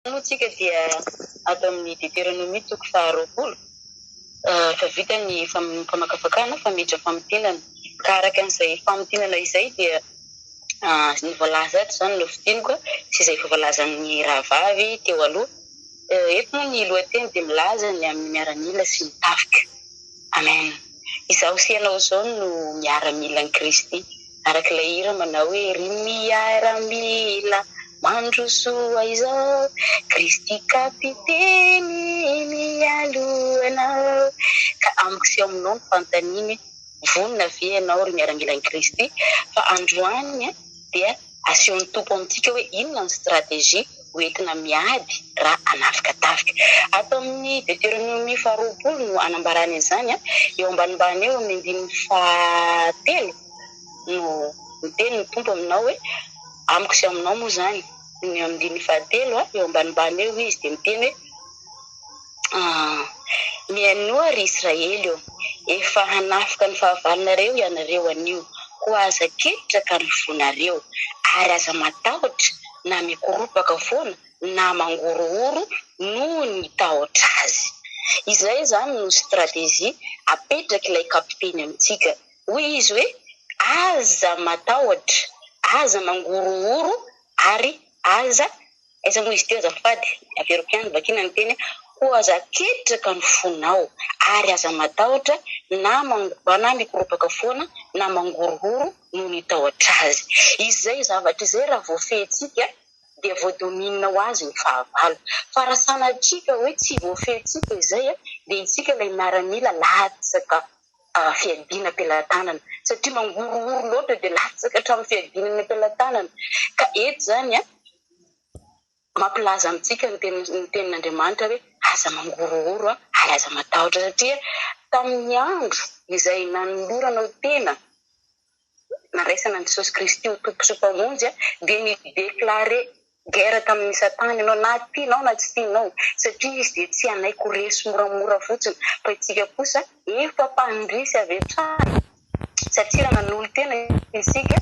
Tsika dia ato amin'ny Deutéronomie toko faharoapolo fa vita ny famakafakana famiditra famotinana ka araka an'izay famotinana izay dia ny voalaza ato zany no fidiniko sy izay voalazan'ny rahavavy teo aloha eto moa ny lohateny dia milaza ny amin'ny miaramila sy ny tafika. Amen. Izaho sy ianao zao no miaramila ny Kristy araka ilay hira manao hoe ry miaramila mandrosoa izao Kristy kapiteny mialohanao ka amiko sy aminao ny fanontaniany vonona ve ianao ry miaramila ny Kristy fa androany dia asehon'ny tompo amintsika hoe inona ny stratégie hoentina miady raha anafikatafika. Ato amin'ny Deutéronomie faharoapolo no anambarany izany eo ambanimbany eo amin'ny andininy fahatelo no miteny ny tompo aminao hoe amiko sy aminao moa zany ny andininy fahatelo eo ambanimbany eo izy dia miteny hoe mianoa ry Israely eo efa hanafika ny fahavalonareo ianareo anio ho aza ketraka ka ny fonareo ary aza matahotra na mikoropaka foana na mangorohoro no ny tahotra azy. Izay zany no stratégie apetraka ilay kapiteny amintsika hoy izy hoe aza matahotra, aza mangorohoro ary aza aiza moa izy teo azafady aferopiany vakina ny teny ho aza ketraka ny fonao ary aza matahotra na mikoropaka foana na mangorohoro no ny tahotra azy. Izay zavatra izay raha voafehintsika dia voadominina ho azy ny fahavalo fa raha sanatrika hoe tsy voafehintsika izay dia itsika ilay miaramila latsaka fiadina am-pelatanana satria mangorohoro loatra dia latsaka hatramin'ny fiadinana am-pelatanana ka eto zany mampilaza amintsika ny tenin'Andriamanitra hoe aza mangorohoro ary aza matahotra satria tamin'ny andro izay nanolorana ho tena naraisana ny Jesosy Kristy ho tompo sy mpamonjy dia nidéclaré guerre tamin'ny Satana ianao na tianao na tsy tianao satria izy dia tsy hanaiko resy moramora fotsiny fa itsika kosa efa mpandrisy avy hatrany satria raha nanolo tena isika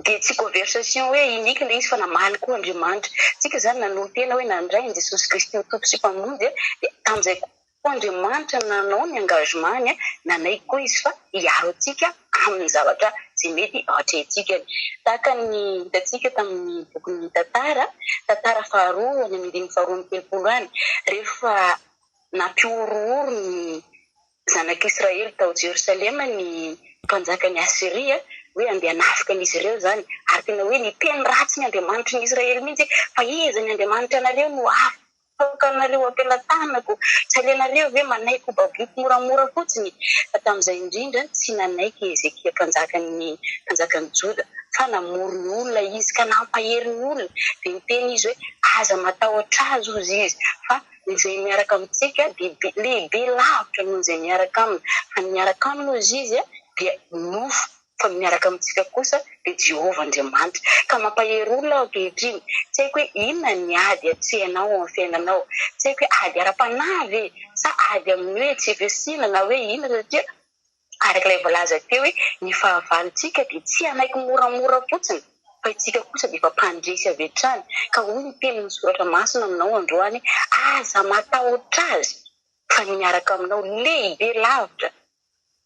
dia tsy conversation hoe inika ilay izy fa namaly koa Andriamanitra. Tsika zany nanolo tena hoe nandray ny Jesosy Kristy ho tompo sy mpamonjy dia tamin'izay koa Andriamanitra nanao ny engagement nanay koa izy fa hiaro antsika amin'ny zavatra tsy mety hatrehantsika. Tahaka ny hitantsika tamin'ny bokin'ny tantara faharoa any amin'ny andininy faharoa amby telopolo any rehefa nampiorooro ny zanak'Israely tao Jerosalema ny mpanjakany Asiria hoe andeha hanafika an'izy ireo zany ary tena hoe niteny ratsy ny Andriamanitra ny Israely mihitsy fa iza ny Andriamanitra anareo no afaka anareo am-pelatanako tsy aleanareo ve manaiky ho baboiko moramora fotsiny fa tamin'izay indrindra tsy nanaiky Ezekia mpanjakany Joda fa namorony olona izy ka nampaherin'ny olona dia niteny izy hoe aza matahotra azy ozy izy fa izay miaraka amintsika dia lehibe lavitra noho izay miaraka aminy fa miaraka aminy ozy izy dia nofo fa miaraka amintsika kosa dia Jehovah Andriamanitra ka mampahery olona ankehitriny tsy haiko hoe inona ny ady atrehanao amin'ny fiainanao tsy haiko hoe ady ara-panahy ve sa ady amin'ny hoe tsy vesina na hoe inona satria araka ilay voalaza teo hoe ny fahavalontsika dia tsy hanaiky moramora fotsiny fa itsika kosa dia efa mpandresy avy hatrany ka hoy ny tenin'ny soratra masina aminao androany aza matahotra azy fa miaraka aminao lehibe lavitra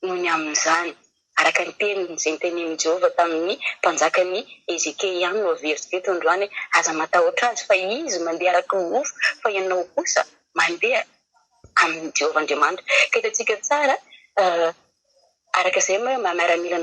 noho ny amin'izany araka ny teniny izay nitenenin'i Jehovah tamin'ny mpanjakany Ezekia ihany no avery teto androany aza matahotra azy fa izy mandeha araka ny nofo fa ianao kosa mandeha amin'ny Jehovah Andriamanitra. Ka hitantsika tsara araka izay moa miaramila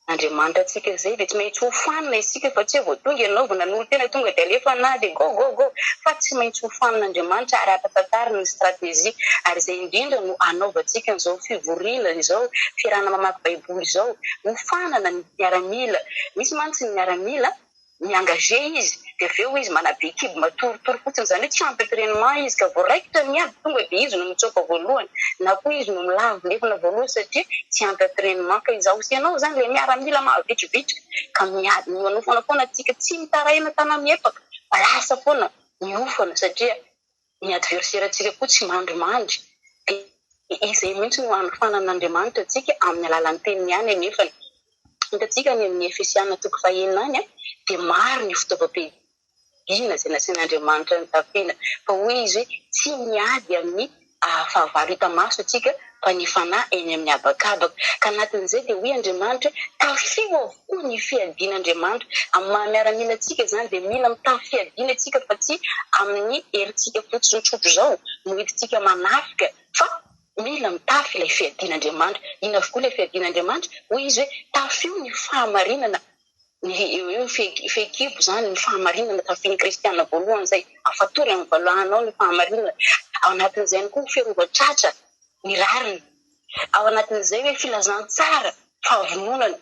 Andriamanitra atsika izay dia tsy maintsy ho fanina isika fa tsy voatonga ianao vao nanolo tena tonga dia alefa na dia go fa tsy maintsy ho fanina Andriamanitra ary ampahafantarina ny stratégie ary izay indrindra no anaovantsika n'izao fivoriana izao fiarahana mamaky baiboly izao ho fanana ny miaramila. Misy mantsy ny miaramila miengagé izy dia avy eo izy manabe kibo matoritory fotsiny zany hoe tsy ampy entraînement izy ka vao raikitra miady tonga dia izy no mitsoaka voalohany na koa izy no milavo lefina voalohany satria tsy ampy entraînement ka izaho sy ianao zany ilay miaramila mahavitrivitrika ka miady manofana foana antsika tsy mitaraina tana miepaka fa lasa foana miofana satria ny adversaire antsika koa tsy mandrimandry dia izay mihitsy no anofanan'Andriamanitra antsika amin'ny alalan'ny teniny ihany anefany. Hitantsika any amin'ny Efesiana toko fahaenina any dia maro ny fitaovam-pianarana fiadiana izay nasian'Andriamanitra ny tafiana. Fa hoy izy hoe tsy miady amin'ny fahavalo hita maso atsika fa ny fanahy eny amin'ny habakabaka. Ka anatin'izay dia hoy Andriamanitra tafio avokoa ny fiadian'Andriamanitra. Amin'ny maha-miaramila antsika izany dia mila mitafy fiadiana antsika fa tsy amin'ny herintsika fotsiny tsotro izao no hitintsika manafika fa mila mitafy ilay fiadian'Andriamanitra. Ina avokoa ilay fiadian'Andriamanitra? Hoy izy hoe tafio ny fahamarinana. Eo fehikibo zany ny fahamarinana tafian'ny kristiana voalohany izay afatory amin'ny valahanao ny fahamarinana. Ao anatin'izay ihany koa fiarovan-tratra ny rariny. Ao anatin'izay hoe filazantsara fahavononana.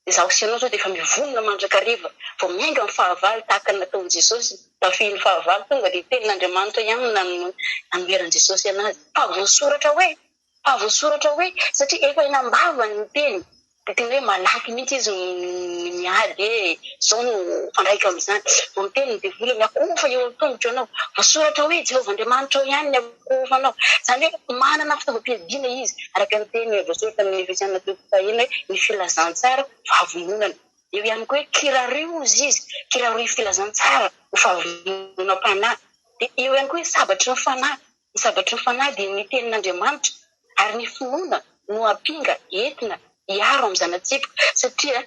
Izaho sy ianao zao dia efa mivonona mandrakariva vao miainga amin'ny fahavalo tahaka ny nataon'i Jesosy tafian'ny fahavalo tonga dia tenin'Andriamanitra ihany nanoeran'i Jesosy anazy. Fa voasoratra hoe satria efa inambavany ny teny. Dia tena hoe malaky mihitsy izy miady zao no fandraika amin'izany. Vao miteny dia vola miakofa eo an-tongotra anao. Voasoratra hoe Jehovahandriamanitra ihany ny akofa anao. Izany hoe manana fitaovam-piadiana izy araka ny teny voasoratra amin'ny Efesiana 3:1 hoe ny filazantsara fahavononana. Eo ihany koa hoe kirarozy izy, kiraroy filazantsara ho fahavononam-panahy. Dia eo ihany koa hoe sabatry ny fanahy. Ny sabatry ny fanahy dia ny tenin'Andriamanitra ary ny finoana no ampinga entina hiaro amin'ny zanatsipika satria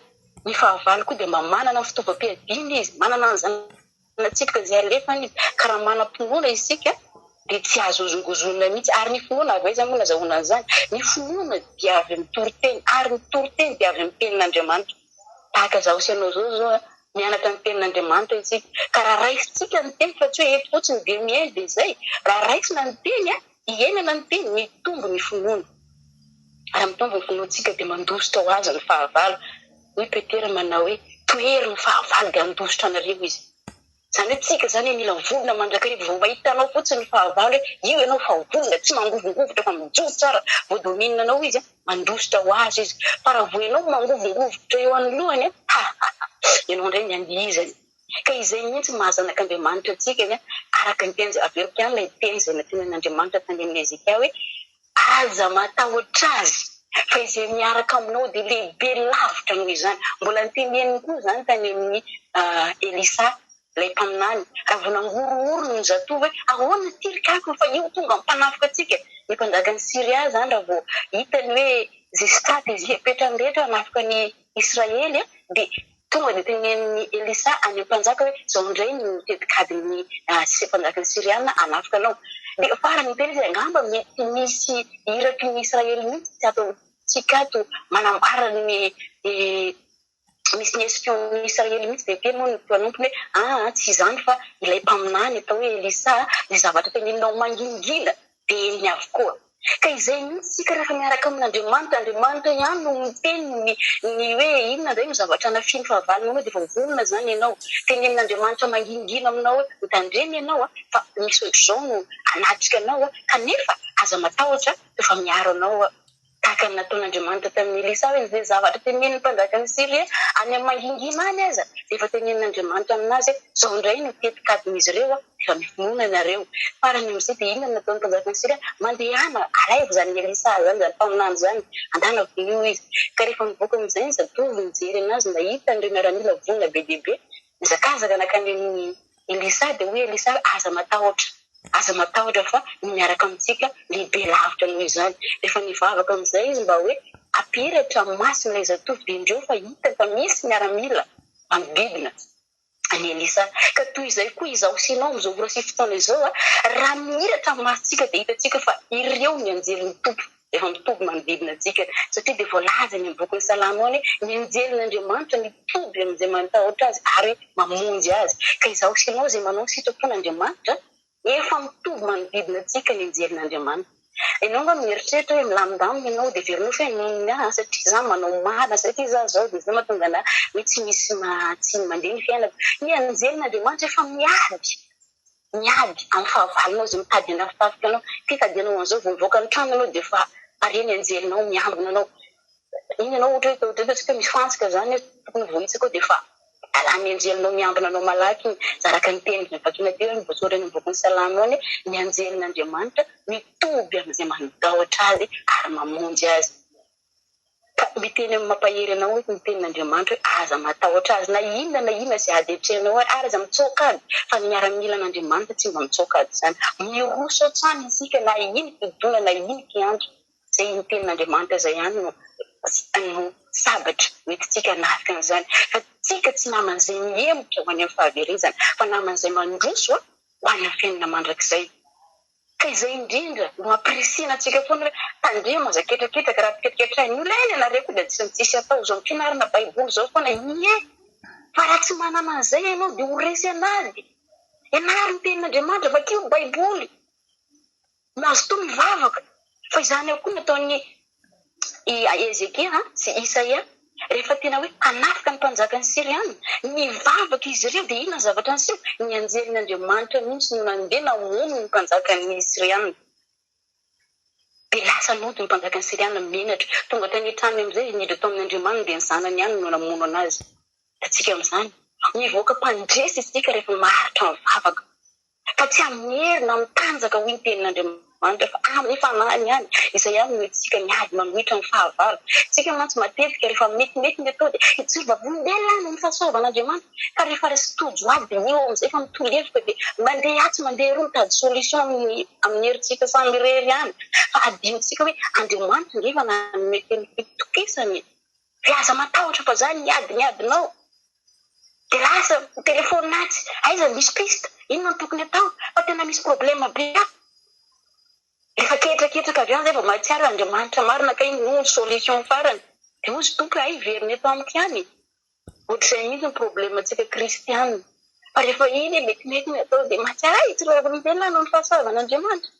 ny fahavalo koa dia manana fitaovam-piadiana izy, manana ny zanatsipika izay alefany izy. Ka raha manam-pinoana isika dia tsy azo ozongozonina mihitsy. Ary ny finoana avy aiza moa nazahoana an'izany? Ny finoana dia avy amin'ny toriteny ary ny toriteny dia avy amin'ny tenin'Andriamanitra. Tahaka izaho sy ianao zao mianatra ny tenin'Andriamanitra isika. Ka raha raisitsika ny teny fa tsy hoe eto fotsiny dia miaina dia izay. Raha raisina ny teny hiainana ny teny mitombo ny finoana. Raha mitombo ny finoantsika dia mandositra ho azy ny fahavalo. Hoy Petera manao hoe toery ny fahavalo dia andositra anareo izy. Izany hoe tsika izany mila volona mandrakariva vao mahitanao fotsiny ny fahavalo hoe io ianao fa volona tsy mangovongovitra fa mijoso tsara voadominina anao izy mandositra ho azy izy. Fa raha vao ianao mangovongovitra eo anoloany ianao indray ny andihizany. Ka izay mihitsy mahazanak'Andriamanitra antsika araka ny teny averiko ihany ilay teny izay natenen'Andriamanitra tany amin'ny Ezekia hoe aza matahotra azy fa izay miaraka aminao dia lehibe lavitra noho izany. Mbola noteneniny koa izany tany amin'ny Elisa ilay mpaminany. Raha vao nangorohorony ny zatovo hoe ahoana tirikako fa io tonga mpanafika antsika. Ny mpanjaka ny Siria izany raha vao hitany hoe izay stratégie petrany rehetra hanafika ny Israely dia tonga dia teneniny Elisa any mpanjaka hoe izao indray no tetikadiny mpanjaka ny Siriana hanafika anao. Dia farany teny izy angamba mety misy iraky ny Israely mihitsy tsy atao tsikato manambara ny misy ny espion ny Israely mihitsy dia teny moa ny mpanompony hoe tsy izany fa ilay mpaminany atao hoe Elisa ny zavatra teneninao mangingina dia eny avokoa. Ka izay mihitsy sika rehefa miaraka amin'Andriamanitra, Andriamanitra ihany no miteny ny hoe inona indray no zavatra nafiany fahavalonao dia efa vonona izany ianao. Tenenin'Andriamanitra mangingina aminao hoe mitandreny ianao fa misy ohatr'izao no anatrika anao kanefa aza matahotra efa miaro anao. Tahaka ny nataon'Andriamanitra tamin'ny Elisa hoe izay zavatra tenenin'ny mpanjaka ny Siria any amin'ny mangingina any aza dia efa tenenin'Andriamanitra aminazy izao indray no tetikadin'izy ireo efa mifinoana ianareo. Farany amin'izay dia inona nataon'ny mpanjaka ny Siria? Mandehana alaivo izany Elisa izany izany mpaminany izany andana vonio izy. Ka rehefa mivoaka amin'izay ny zatovo mijery anazy nahita an'ireo miaramila vonona be dia be mizakazaka nakany amin'ny Elisa dia hoe Elisa aza matahotra fa miaraka amintsika lehibe lavitra noho izany. Rehefa nivavaka amin'izay izy mba hoe ampiratra masina ilay zatovo dia indreo fa hita fa misy miaramila manodidina any Elisa. Ka toy izay koa izaho sy ianao amin'izao ora sy fotoana izao raha mihiratra masitsika dia hitantsika fa ireo ny anjelin'ny tompo efa mitombo manodidina antsika satria dia voalaza ny boky ny Salamo any ny anjelin'Andriamanitra mitombo amin'izay manatahotra azy ary mamonjy azy. Ka izaho sy ianao izay manao sitrapon'Andriamanitra efa mitombo manodidina antsika ny anjelin'Andriamanitra. Ianao mba mieritreritra hoe milamindamina ianao dia verinao fa nonona satria izaho manao marina satria izaho zao dia izay mahatonga anahy hoe tsy misy tsy mandeha ny fiainako. Ny anjelin'Andriamanitra efa miady amin'ny fahavalonao izay mitady anafitafika anao. Titady anao an'izao vao mivoaka ny trano anao dia efa pare ny anjelinao miambina anao. Iny ianao ohatra hoe tsika misy fantsika izany tokony vohitsika dia efa alany anjelinao miambina anao malaky zaraka ny teny vakina teo ny voasoratra ny boky ny Salamo any ny anjelin'Andriamanitra mitomby amin'izay manatahotra azy ary mamonjy azy. ka miteny amin'ny mampahery anao hoe mitenin'Andriamanitra hoe aza matahotra azy na inona sy ady etrenao ary aza mitsoakady fa ny miaramilan'Andriamanitra tsy mba mitsoakady zany miroso tsany isika na iny fidona na iny kiandro zay mitenin'Andriamanitra zay ihany no sabatra metitsika nafika an'izany fa tsika tsy naman'izay miemotra ho any amin'ny fahaverezana fa naman'izay mandroso ho any amin'ny fiainana mandrakizay ka izay indrindra no ampirisina antsika foana hoe tandremo aza ketraketraka raha piketriketrainy ilaina nareo koa dia tsy tsisy atao zao mpianarana baiboly zao foana ie fa raha tsy manana an'izay ianao dia ho resy anady ianary ny tenin'Andriamanitra vakeo baiboly mahazo to mivavaka fa izany ao koa nataony Ezekia sy Isaia rehefa tena hoe hanafika ny mpanjakany Siriana mivavaka izy ireo dia inona zavatra niseho ny anjelin'Andriamanitra mihitsy no nandeha namono ny mpanjakany Siriana dia lasa nody ny mpanjakany Siriana menatra tonga tany an-trany amin'izay niditra tao amin'ny Andriamanitra dia ny zanany ihany no namono anazy atsika amin'izany mivoaka mpandresy isika rehefa maharitra mivavaka fa tsy amin'ny hery na mitanjaka ho ny tenin'Andriamanitra fa amin'ny fanahiny ihany izay ihany no itsika miady mamitra ny fahavalo tsika mantsy matetika rehefa metimety ny atao dia itsova vondelana ny fahasoavan'Andriamanitra ka rehefa resy tojo aby io amin'izay fa mitolevika dia mandeha atsy mandeha roa mitady solution amin'ny herintsika samy irery ihany fa adinontsika hoe Andriamanitra ngefa namety ny fitokisany dia aza matahotra fa zany niadinao dia lasa telefonatsy aiza misy pista inona no tokony atao fa tena misy problema be rehefa ketraketraka avy any zay vao mahatsiaro Andriamanitra marina ka iny no solution farany dia ozy tompo ay verina eto amiko ihany ohatr'izay mihitsy ny problemantsika kristianina fa rehefa iny metimety ny atao dia mahatsiaro ay tsy raha mivelana ny fahasoavan'Andriamanitra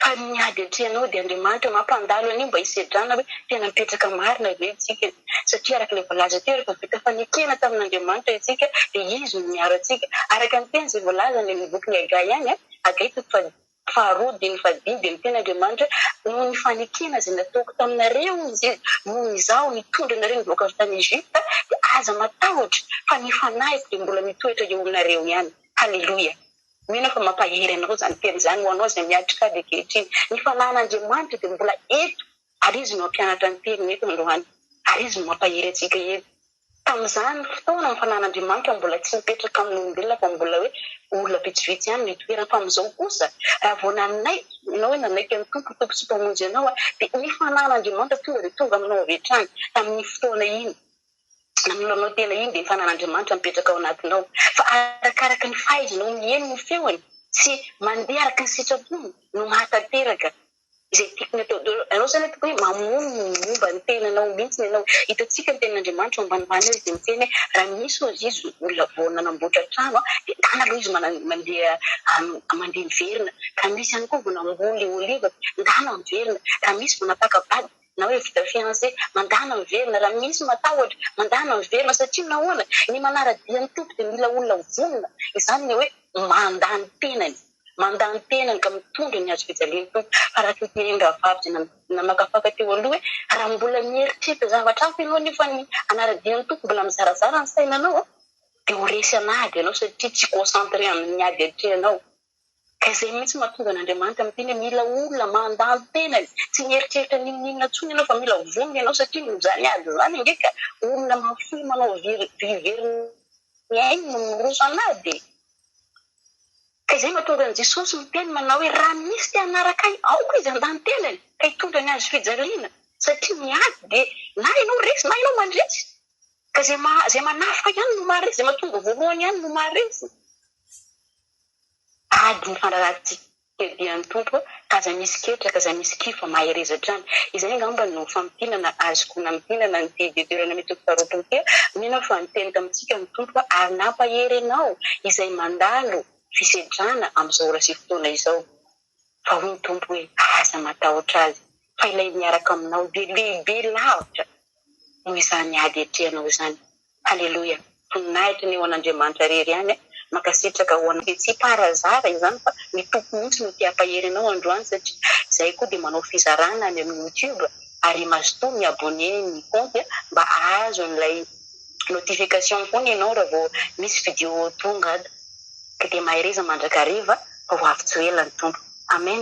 fa miady atrehanao dia Andriamanitra mampandalo an'io mba hisedrana hoe tena mipetraka marina ve itsika satria araka ilay voalaza teo rehefa vita fanekena tamin'Andriamanitra itsika dia izy no miaro antsika araka ny teny izay voalaza ny boky Agai ihany Agai faharoa dimy fadimy dia ny tenin'Andriamanitra noho ny fanekena izay nataoko taminareo izy noho izao nitondra nareo nivoaka avy tany Ezipta dia aza matahotra fa ny fanahiko dia mbola mitoetra eo aminareo ihany haleloia mino fa mampahery anao zany teny zany ho anao izay miatrika dia kehitriny ny fanahin'Andriamanitra dia mbola eto ary izy no ampianatra ny teny eto androany ary izy no mampahery antsika eto tamin'izany fotoana ny fanahin'Andriamanitra mbola tsy mipetraka amin'ny olombelona fa mbola hoe olona vitsivitsy ihany ny toerana fa amin'izao kosa raha vao nanay ianao hoe nanaiky amin'ny tompo sy mpamonjy ianao dia ny fanahin'Andriamanitra tonga dia tonga aminao avy hatrany tamin'ny fotoana iny naminao tena iny dia ny fanahin'Andriamanitra mipetraka ao anatinao fa arakaraka ny fahaizanao mihaino ny feony sy mandeha araka ny sitrapony no mahatanteraka izay tiakony atao ianao zany toko hoe mamono ny momba ny tenanao mihitsy ianao hitantsika ny tenin'Andriamanitra ambanimbany eo izy dia miteny raha misy ozy izy olona vao nanamboatra trano dia dana aloha izy mandeha miverina raha misy ihany koa vao namboly oliva ndana miverina raha misy vao napaka bady na hoe vita fiancé mandana miverina raha misy matahotra mandana miverina satria nahoana ny manara-dian'ny tompo dia mila olona vonona izany ny hoe mandany tenany ka mitondra ny azo fijalian'ny tompo fa raha toteneny rahavavy zay namakafaka teo aloha hoe raha mbola mieritreritra zavatra hafa ianao nefa ny anara-dian'ny tompo mbola mizarazara ny sainanao dia ho resy anady ianao satria tsy concentré amin'ny ady atrehanao ka izay mihitsy mahatonga n'Andriamanitra miteny mila olona mandany tenany tsy mieritreritra ninona ntsony ianao fa mila vonona ianao satria nozany ady zany ndraika olona mafi manao viveriny ainy no miroso anady ka izay mahatonga an' Jesosy miteny manao hoe raha misy te hanaraka ahy aoka izy andany tenany ka hitondra ny azo fijaliana satria miady dia na ianao resy na ianao mandresy ka zay manafika ihany no maharesy zay mahatonga voalohany ihany no maharesy ady ny fanarahantsika dian'ny tompo kaza misy ketraka kaza misy kifa maherezatrany izay ngamba no fampinana azoko nampinana ny toerana metoko faharoapolo kely mino fa niteny tamintsika ny tompo ary nampahery anao izay mandalo fisedrana amin'izao ora sy fotoana izao fa hoy ny tompo hoe aza matahotra azy fa ilay miaraka aminao dia lehibe lavitra noho izany ady atrehanao izany haleloia voninahitra ny eo an'Andriamanitra rery ihany makasitraka ho anao tsy parazara izany fa ny tompo mihitsy no te-hampahery anao androany satria izay koa dia manao fizarana any amin'ny YouTube ary mazotoa miabone ny compte mba ahazo n'ilay notification foana ianao raha vao misy vidéo tonga ka dia mahereza mandrakariva fa ho avy tsy ho ela ny tompo amen